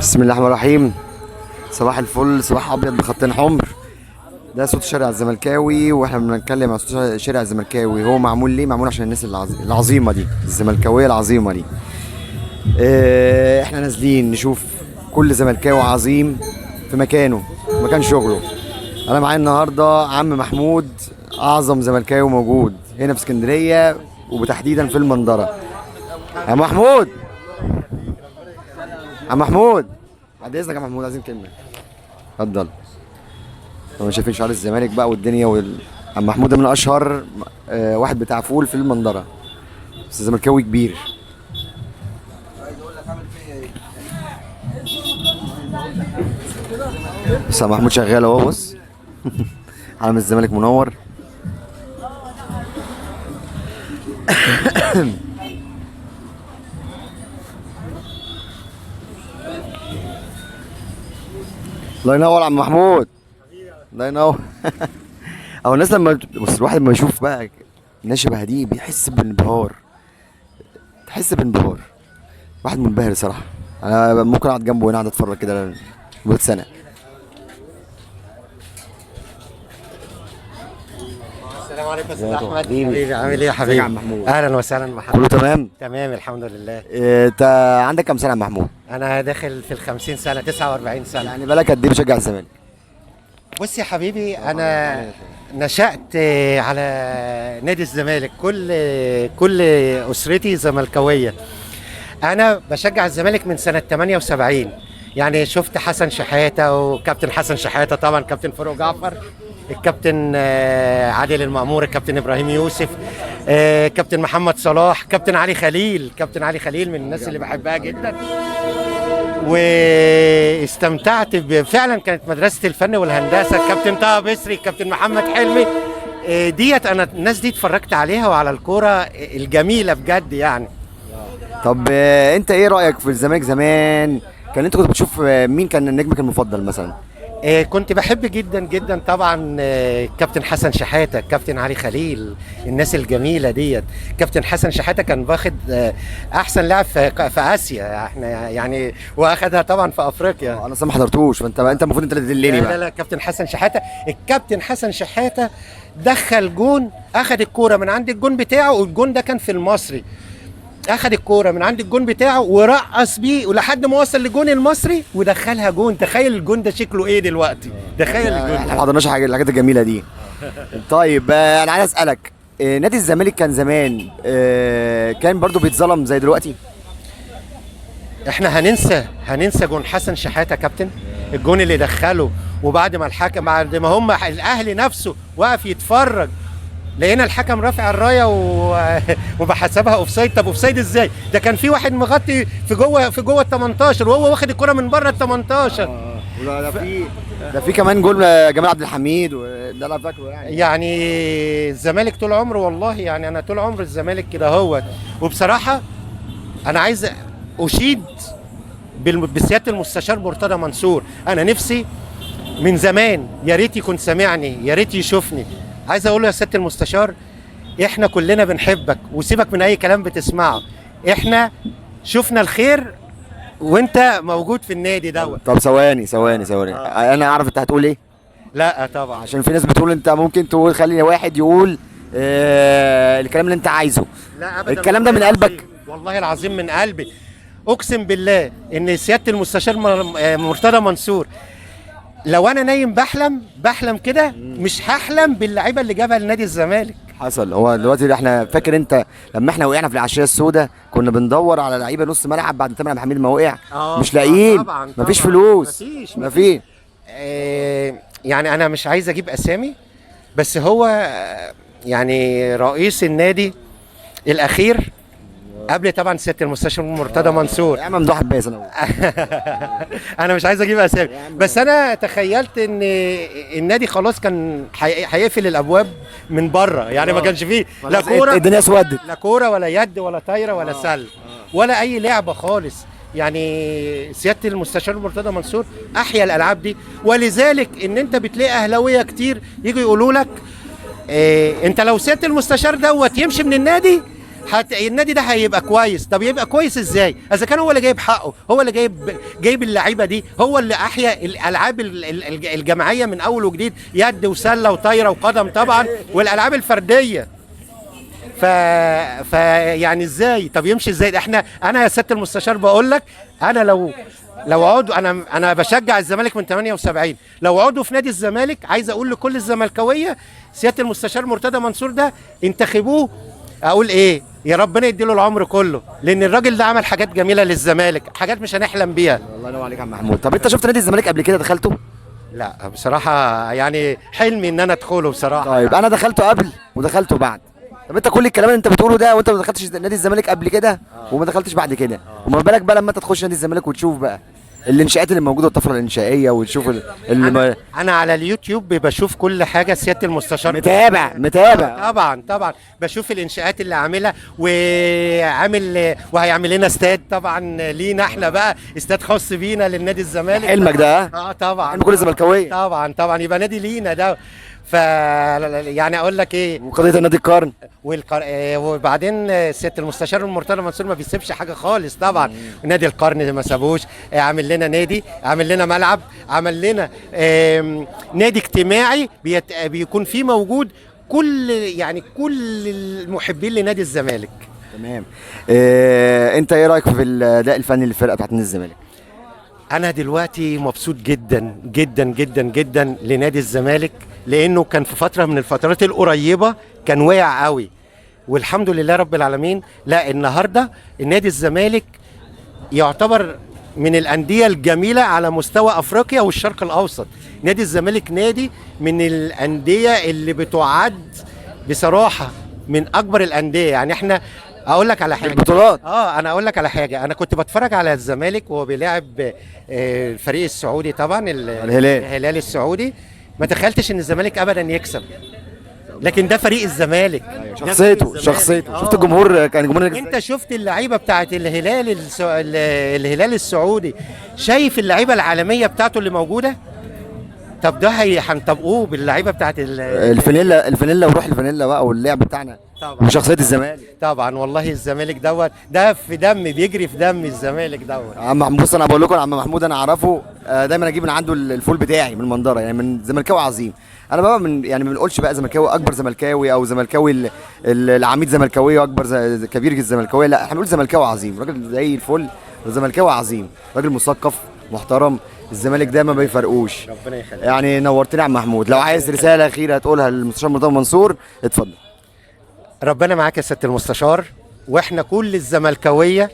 بسم الله الرحمن الرحيم. صباح الفل، صباح ابيض بخطين حمر. ده صوت الشارع الزملكاوي، واحنا بنتكلم عن صوت الشارع الزملكاوي. هو معمول ليه؟ معمول عشان الناس العظيمه دي، الزملكاويه العظيمه دي. احنا نازلين نشوف كل زملكاوي عظيم في مكانه، مكان شغله. انا معايا النهارده عم محمود، اعظم زملكاوي موجود هنا في اسكندريه، وتحديدا في المنظره. يا محمود، عم محمود، بعد اذنك يا محمود، عايزين كلمه. اتفضل. طبعا شايفين شعار الزمالك بقى والدنيا عم محمود ده من اشهر واحد بتاع فول في المنظره، بس زملكاوي كبير. بس عم محمود شغال اهو، بص. علم الزمالك منور. الله ينور عم محمود، الله ينور. او الناس لما بص، الواحد لما يشوف بقى ناس شبه دي بيحس بانبهار، تحس بانبهار. واحد منبهر صراحه. انا ممكن اقعد جنبه هنا، اقعد اتفرج كده لمده سنه. السلام عليكم استاذ احمد. حبيبي، عامل ايه يا حبيبي؟ ازيك يا عم محمود؟ اهلا وسهلا بحضرتك. كله تمام؟ تمام الحمد لله. انت عندك كام سنه يا محمود؟ انا داخل في ال50 سنه، 49 سنه. يعني بالك قد ايه بتشجع الزمالك؟ بص يا حبيبي، انا نشأت على نادي الزمالك. كل اسرتي زملكاويه. انا بشجع الزمالك من سنه 78. يعني شفت حسن شحاته وكابتن حسن شحاته، طبعا كابتن فاروق جعفر، الكابتن عادل المأمور، الكابتن ابراهيم يوسف، كابتن محمد صلاح، كابتن علي خليل. كابتن علي خليل من الناس اللي بحبها جدا. واستمتعت فعلا. كانت مدرسة الفن والهندسة، كابتن طه بسري، كابتن محمد حلمي. ديت انا الناس دي اتفرجت عليها وعلى الكورة الجميلة بجد يعني. طب انت ايه رايك في الزمالك زمان؟ انت كنت بتشوف مين كان نجمك المفضل مثلا؟ كنت بحب جدا جدا طبعا كابتن حسن شحاتة، كابتن علي خليل، الناس الجميلة ديت. كابتن حسن شحاتة كان واخد احسن لاعب في اسيا، احنا يعني، واخدها طبعا في افريقيا. انا اصلا ما حضرتوش، فانت المفروض انت اللي تدلني بقى. لا كابتن حسن شحاتة. الكابتن حسن شحاتة دخل جون، اخد الكورة من عند الجون بتاعه، والجون ده كان في المصري. اخد الكوره من عند الجون بتاعه ورقص بيه ولحد ما وصل لجون المصري ودخلها جون. تخيل الجون ده شكله ايه دلوقتي، تخيل الجون. احنا ما حضرناش الحاجات الجميله دي. طيب انا عايز اسالك، نادي الزمالك كان زمان كان برضو بيتظلم زي دلوقتي؟ احنا هننسى جون حسن شحاته كابتن، الجون اللي دخله، وبعد ما الحكم، بعد ما هم الاهلي نفسه وقف يتفرج، لقينا الحكم رافع الرايه وبحسبها اوفسايد. طب اوفسايد ازاي؟ ده كان في واحد مغطي في جوه ال 18 وهو واخد الكره من بره ال 18. ده في كمان جول جمال عبد الحميد، وده انا فاكره يعني الزمالك طول عمره، والله يعني انا طول عمر الزمالك كده هو. وبصراحه انا عايز اشيد بسياده المستشار مرتضى منصور. انا نفسي من زمان، يا ريت يكون سامعني، يا ريت يشوفني. عايز اقول له يا سياده المستشار، احنا كلنا بنحبك، وسيبك من اي كلام بتسمعه. احنا شفنا الخير وانت موجود في النادي دوت. طب ثواني. انا اعرف انت هتقول ايه؟ لا طبعا، عشان في ناس بتقول انت ممكن تقول، خلي واحد يقول الكلام اللي انت عايزه. لا ابدا، الكلام ده من قلبك؟ والله العظيم من قلبي. اقسم بالله ان سياده المستشار مرتضى منصور، لو انا نايم بحلم كده، مش هحلم باللعيبه اللي جابها لنادي الزمالك. حصل. هو دلوقتي احنا فاكر انت لما احنا وقعنا في العشيه السوداء، كنا بندور على لعيبه نص ملعب بعد تامر عبد الحميد ما وقع، مش لاقيين. طبعا مفيش فلوس، مفيش. يعني انا مش عايز اجيب اسامي، بس هو يعني رئيس النادي الاخير قبل طبعا سياده المستشار مرتضى منصور. يا عم ممدوح عباس. انا مش عايز اجيب اسامي، بس انا تخيلت ان النادي خلاص كان هيقفل الابواب من بره، يعني ما كانش فيه لا كوره، الدنيا اسودت، لا كوره ولا يد ولا طايره ولا سله ولا اي لعبه خالص. يعني سياده المستشار مرتضى منصور احيا الالعاب دي. ولذلك ان انت بتلاقي اهلاويه كتير يجوا يقولوا لك انت لو سياده المستشار دوت يمشي من النادي النادي ده هيبقى كويس. طب يبقى كويس ازاي اذا كان هو اللي جايب حقه، هو اللي جايب اللعيبه دي، هو اللي احيا الالعاب الجماعيه من اول وجديد، يد وسله وطايره وقدم طبعا، والالعاب الفرديه. يعني ازاي؟ طب يمشي ازاي؟ انا يا سياده المستشار بقول لك، انا لو عضو، انا بشجع الزمالك من 78، لو عضو في نادي الزمالك عايز اقول لكل الزملكاويه سياده المستشار مرتضى منصور ده انتخبوه. اقول ايه؟ يا ربنا يديله العمر كله، لان الراجل ده عمل حاجات جميله للزمالك، حاجات مش هنحلم بيها. الله ينور عليك يا عم محمود. طب انت شفت نادي الزمالك قبل كده دخلته؟ لا بصراحه يعني حلمي ان انا ادخله بصراحه. طيب انا دخلته قبل ودخلته بعد. طب انت كل الكلام اللي انت بتقوله ده وانت ما دخلتش نادي الزمالك قبل كده وما دخلتش بعد كده، وما بالك بقى لما انت تخش نادي الزمالك وتشوف بقى الانشاءات اللي موجوده، الطفره الانشائيه، وتشوف أنا على اليوتيوب بشوف كل حاجه سياده المستشار. متابع. طبعا بشوف الانشاءات اللي عاملها، وهيعمل لنا استاد طبعا لينا احنا بقى، استاد خاص بينا للنادي الزمالك. حلمك ده؟ طبعا حلم كل الزملكاويه. طبعا يبقى نادي لينا ده. يعني اقول لك ايه، وقضيه نادي القرن وبعدين سياده المستشار المرتضى منصور ما بيسيبش حاجه خالص طبعا. نادي القرن ما سابوش، عامل لنا نادي، عامل لنا ملعب، عمل لنا نادي اجتماعي بيكون فيه موجود كل المحبين لنادي الزمالك. تمام. انت ايه رايك في الاداء الفني للفرقه بتاعت نادي الزمالك؟ انا دلوقتي مبسوط جدا جدا جدا جدا لنادي الزمالك، لانه كان في فتره من الفترات القريبه كان واقع قوي، والحمد لله رب العالمين. لا النهارده النادي الزمالك يعتبر من الانديه الجميله على مستوى افريقيا والشرق الاوسط. نادي الزمالك نادي من الانديه اللي بتعد بصراحه من اكبر الانديه. يعني احنا اقول لك على حاجه، البطولات. انا اقول لك على حاجه، انا كنت بتفرج على الزمالك وهو بيلاعب الفريق السعودي طبعا، الهلال السعودي. ما تخيلتش ان الزمالك ابدا يكسب، لكن ده فريق الزمالك. شخصيته شفت الجمهور، كان جمهور انت شفت اللعيبه بتاعت الهلال السعودي، شايف اللعيبه العالميه بتاعته اللي موجوده. طب ده هنطبقوه باللعيبه بتاعت الفانيلا وروح الفانيلا بقى واللعب بتاعنا طبعا، وشخصيه الزمالك طبعا. والله الزمالك ده في دم، بيجري في دم الزمالك عم محمود. بص انا بقول لكم، عم محمود انا اعرفه دايما اجيب من عنده الفول بتاعي من المنظره، يعني من زملكاوي عظيم. انا بقى يعني ما بنقولش بقى زملكاوي اكبر زملكاوي او زملكاوي العميد زملكاوي اكبر كبير الزملكاويه، لا احنا بنقول زملكاوي عظيم، راجل زي الفل وزملكاوي عظيم، راجل مثقف محترم. الزمالك ده ما بيفرقوش. ربنا يخليك. يعني نورتنا يا عم محمود. لو عايز رساله اخيره تقولها للمستشار مرتضى منصور اتفضل. ربنا معاك يا سياده المستشار، واحنا كل الزملكاويه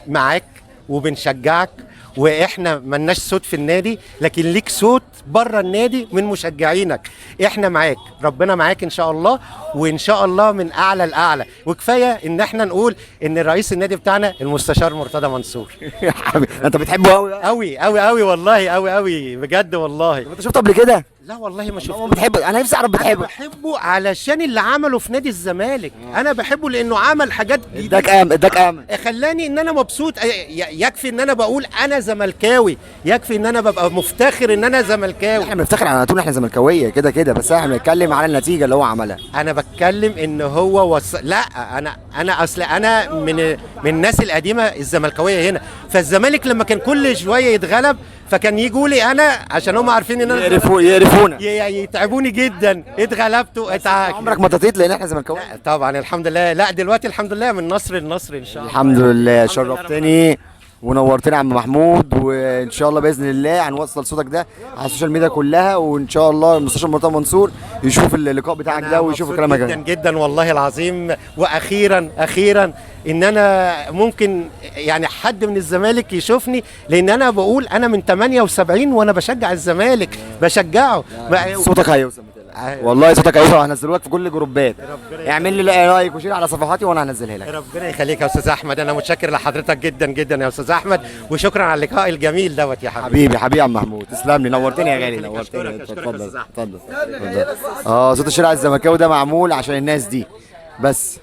معاك وبنشجعك، واحنا ملناش صوت في النادي لكن ليك صوت بره النادي من مشجعينك. احنا معاك، ربنا معاك ان شاء الله، وان شاء الله من اعلى لاعلى. وكفايه ان احنا نقول ان رئيس النادي بتاعنا المستشار مرتضى منصور. يا حبيبي انت بتحبه قوي قوي قوي قوي والله، قوي قوي بجد والله. انت شفته قبل كده؟ لا والله ما شفته. بتحبه؟ انا نفسي اعرف بتحبه. انا بحبه علشان اللي عمله في نادي الزمالك. انا بحبه لانه عمل حاجات جديده، اداك امل، خلاني ان انا مبسوط. يكفي ان انا بقول انا زملكاوي، يكفي ان انا ببقى مفتخر ان انا زملكاوي. احنا بنفتخر على طول احنا زملكاويه كده كده، بس احنا بنتكلم على النتيجه اللي هو عملها. انا بتكلم ان هو لا انا اصل انا من الناس القديمه الزملكاويه هنا، فالزمالك لما كان كل شويه يتغلب فكان يجوا لي انا عشان هم عارفين ان انا يقرفونا يتعبوني جدا. اتغلبتوا عمرك ما تطيت لان احنا زملكاويه. طبعا الحمد لله. لا دلوقتي الحمد لله من نصر لنصر ان شاء الله. الحمد لله. شرفتني ونورتني يا عم محمود، وان شاء الله باذن الله هنوصل صوتك ده على السوشيال ميديا كلها، وان شاء الله المستشار مرتضى منصور يشوف اللقاء بتاعك ده ويشوف كلامك جدا جدا والله العظيم. واخيرا ان انا ممكن يعني حد من الزمالك يشوفني، لان انا بقول انا من 78 وانا بشجع الزمالك، بشجعه. صوتك هيوصل والله، صوتك هيوصل، وهنزله لك في كل الجروبات. اعمل لي لايك وشير على صفحاتي وانا هنزلها لك. ربنا يخليك يا استاذ احمد، انا متشكر لحضرتك جدا جدا يا استاذ احمد، وشكرا على اللقاء الجميل دوت يا حبيبي. حبيبي يا عم محمود، تسلم لي، نورتني يا غالي، نورتني. اتفضل. صوت الشارع الزملكاوي ده معمول عشان الناس دي بس.